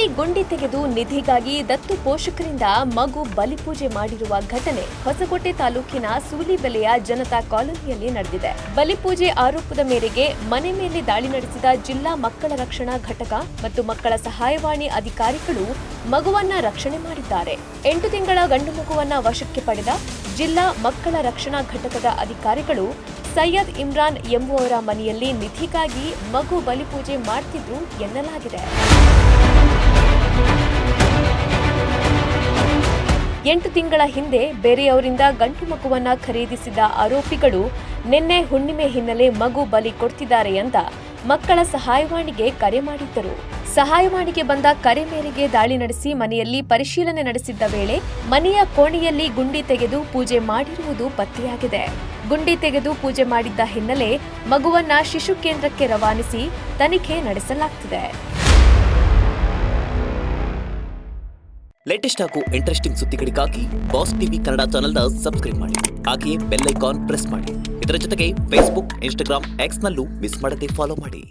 ಮನೆಯಲ್ಲಿ ಗುಂಡಿ ತೆಗೆದು ನಿಧಿಗಾಗಿ ದತ್ತು ಪೋಷಕರಿಂದ ಮಗು ಬಲಿಪೂಜೆ ಮಾಡಿರುವ ಘಟನೆ ಹೊಸಕೋಟೆ ತಾಲೂಕಿನ ಸೂಲಿಬೆಲೆಯ ಜನತಾ ಕಾಲೋನಿಯಲ್ಲಿ ನಡೆದಿದೆ. ಬಲಿಪೂಜೆ ಆರೋಪದ ಮೇರೆಗೆ ಮನೆ ಮೇಲೆ ದಾಳಿ ನಡೆಸಿದ ಜಿಲ್ಲಾ ಮಕ್ಕಳ ರಕ್ಷಣಾ ಘಟಕ ಮತ್ತು ಮಕ್ಕಳ ಸಹಾಯವಾಣಿ ಅಧಿಕಾರಿಗಳು ಮಗುವನ್ನ ರಕ್ಷಣೆ ಮಾಡಿದ್ದಾರೆ. 8 ತಿಂಗಳ ಗಂಡು ಮಗುವನ್ನ ವಶಕ್ಕೆ ಪಡೆದ ಜಿಲ್ಲಾ ಮಕ್ಕಳ ರಕ್ಷಣಾ ಘಟಕದ ಅಧಿಕಾರಿಗಳು ಸೈಯದ್ ಇಮ್ರಾನ್ ಎಂಬುವವರ ಮನೆಯಲ್ಲಿ ನಿಧಿಗಾಗಿ ಮಗು ಬಲಿಪೂಜೆ ಮಾಡ್ತಿದ್ರು ಎನ್ನಲಾಗಿದೆ. 8 ತಿಂಗಳ ಹಿಂದೆ ಬೇರೆಯವರಿಂದ ಗಂಡು ಮಗುವನ್ನ ಖರೀದಿಸಿದ ಆರೋಪಿಗಳು ನಿನ್ನೆ ಹುಣ್ಣಿಮೆ ಹಿನ್ನೆಲೆ ಮಗು ಬಲಿ ಕೊಡ್ತಿದ್ದಾರೆ ಅಂತ ಮಕ್ಕಳ ಸಹಾಯವಾಣಿಗೆ ಕರೆ ಮಾಡಿದ್ದರು. ಸಹಾಯವಾಣಿಗೆ ಬಂದ ಕರೆ ಮೇರೆಗೆ ದಾಳಿ ನಡೆಸಿ ಮನೆಯಲ್ಲಿ ಪರಿಶೀಲನೆ ನಡೆಸಿದ್ದ ವೇಳೆ ಮನೆಯ ಕೋಣೆಯಲ್ಲಿ ಗುಂಡಿ ತೆಗೆದು ಪೂಜೆ ಮಾಡಿರುವುದು ಪತ್ತೆಯಾಗಿದೆ. ಗುಂಡಿ ತೆಗೆದು ಪೂಜೆ ಮಾಡಿದ್ದ ಹಿನ್ನೆಲೆ ಮಗುವನ್ನ ಶಿಶು ಕೇಂದ್ರಕ್ಕೆ ರವಾನಿಸಿ ತನಿಖೆ ನಡೆಸಲಾಗುತ್ತಿದೆ. ಲೇಟೆಸ್ಟ್ ಹಾಗೂ ಇಂಟ್ರೆಸ್ಟಿಂಗ್ ಸುದ್ದಿಗಳಿಗಾಗಿ ಬಾಸ್ ಟಿವಿ ಕನ್ನಡ ಚಾನೆಲ್ನ ಸಬ್ಸ್ಕ್ರೈಬ್ ಮಾಡಿ. ಹಾಗೆಯೇ ಬೆಲ್ ಐಕಾನ್ ಪ್ರೆಸ್ ಮಾಡಿ. ಇದರ ಜೊತೆಗೆ ಫೇಸ್ಬುಕ್, ಇನ್ಸ್ಟಾಗ್ರಾಮ್, ಎಕ್ಸ್ ನಲ್ಲೂ ಮಿಸ್ ಮಾಡದೆ ಫಾಲೋ ಮಾಡಿ.